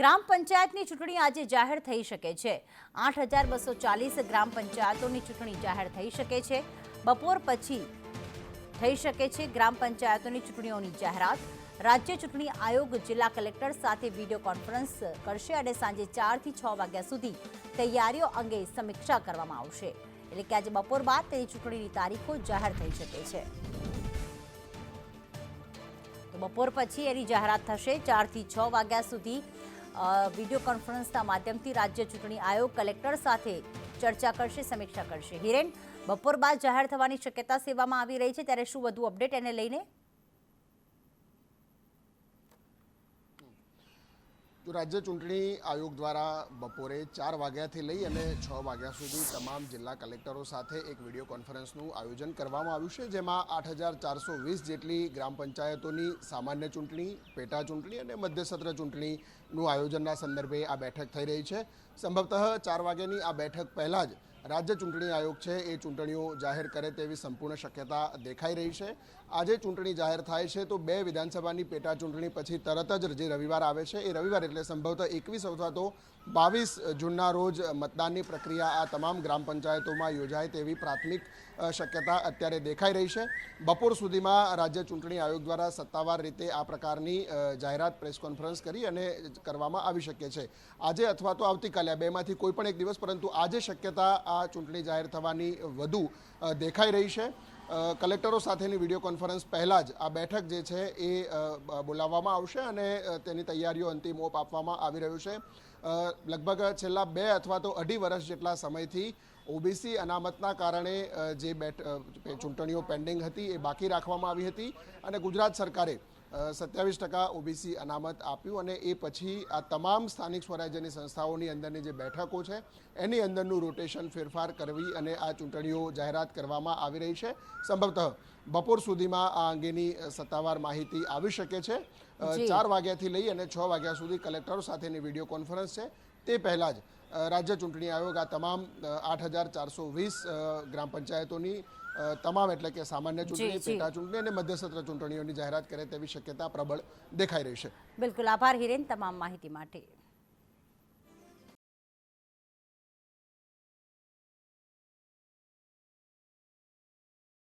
ગ્રામ પંચાયતની ચૂંટણી આજે જાહેર થઈ શકે છે। 8240 ગ્રામ પંચાયતોની ચૂંટણી જાહેર થઈ શકે છે। બપોર પછી થઈ શકે છે ગ્રામ પંચાયતોની ચૂંટણીઓની જાહેરાત। રાજ્ય ચૂંટણી આયોગ જિલ્લા કલેક્ટર સાથે વિડીયો કોન્ફરન્સ કરશે અને સાંજે 4 થી 6 વાગ્યા સુધી તૈયારીઓ અંગે સમીક્ષા કરવામાં આવશે। એટલે કે આજે બપોર બાદ તેની ચૂંટણીની તારીખો જાહેર થઈ શકે છે। તો બપોર પછી એની જાહેરાત થશે। 4 થી 6 વાગ્યા સુધી વિડીયો કોન્ફરન્સના માધ્યમથી રાજ્ય ચૂંટણી આયોગ કલેક્ટર સાથે ચર્ચા કરશે, સમીક્ષા કરશે। હિરેન, બપોર બાદ જાહેર થવાની શક્યતા સેવામાં આવી રહી છે, ત્યારે શું વધુ અપડેટ એને લઈને? તો રાજ્ય ચૂંટણી આયોગ દ્વારા બપોરે 4 વાગ્યાથી લઈ અને 6 વાગ્યા સુધી તમામ જિલ્લા કલેક્ટરો સાથે એક વિડીયો કોન્ફરન્સનું આયોજન કરવામાં આવ્યું છે, જેમાં 8420 જેટલી ગ્રામ પંચાયતોની સામાન્ય ચૂંટણી, પેટા ચૂંટણી અને મધ્યસત્ર ચૂંટણીનું આયોજનના સંદર્ભે આ બેઠક થઈ રહી છે। સંભવતઃ 4 વાગ્યાની આ બેઠક પહેલાં જ રાજ્ય ચૂંટણી આયોગ છે એ ચૂંટણીઓ જાહેર કરે તેવી સંપૂર્ણ શક્યતા દેખાઈ રહી છે। આજે ચૂંટણી જાહેર થાય છે તો 2 વિધાનસભાની પેટા ચૂંટણી પછી તરત જ જે રવિવાર આવે છે એ રવિવાર એટલે સંભવતઃ 21 અથવા તો 22 જૂનના રોજ મતદાનની પ્રક્રિયા આ તમામ ગ્રામ પંચાયતોમાં યોજાય તેવી પ્રાથમિક શક્યતા અત્યારે દેખાઈ રહી છે। બપોર સુધીમાં રાજ્ય ચૂંટણી આયોગ દ્વારા સત્તાવાર રીતે આ પ્રકારની જાહેરાત પ્રેસ કોન્ફરન્સ કરી અને કરવામાં આવી શકે છે। આજે અથવા તો આવતીકાલે આ બેમાંથી કોઈ પણ એક દિવસ, પરંતુ આજે શક્યતા આ ચૂંટણી જાહેર થવાની વધુ દેખાઈ રહી છે। કલેક્ટરો સાથેની વિડીયો કોન્ફરન્સ પહેલાં જ આ બેઠક જે છે એ બોલાવવામાં આવશે અને તેની તૈયારીઓ અંતિમ ઓપ આપવામાં આવી રહ્યું છે। લગભગ છેલ્લા 2 અથવા તો 2.5 વર્ષ જેટલા સમયથી ઓબીસી અનામતના કારણે જે ચૂંટણીઓ પેન્ડિંગ હતી એ બાકી રાખવામાં આવી હતી અને ગુજરાત સરકારે 27% ઓબીસી અનામત આપ્યું અને એ પછી આ તમામ સ્થાનિક સ્વરાજ્યની સંસ્થાઓની અંદરની જે બેઠકો છે એની અંદરનું રોટેશન ફેરફાર કરવી અને આ ચૂંટણીઓ જાહેરાત કરવામાં આવી રહી છે। સંભવતઃ બપોર સુધીમાં આ અંગેની સત્તાવાર માહિતી આવી શકે છે। 4 વાગ્યાથી લઈ અને 6 વાગ્યા સુધી કલેક્ટરો સાથેની વિડીયો કોન્ફરન્સ છે, તે પહેલાં જ રાજ્ય ચૂંટણી આયોગ આ તમામ 8420 ગ્રામ પંચાયતોની તમામ એટલે કે સામાન્ય ચૂંટણી, પેટા ચૂંટણી અને મધ્યસત્ર ચૂંટણીઓની જાહેરાત કરે તેવી શક્યતા પ્રબળ દેખાઈ રહી છે। બિલકુલ, આભાર હિરેન તમામ માહિતી માટે।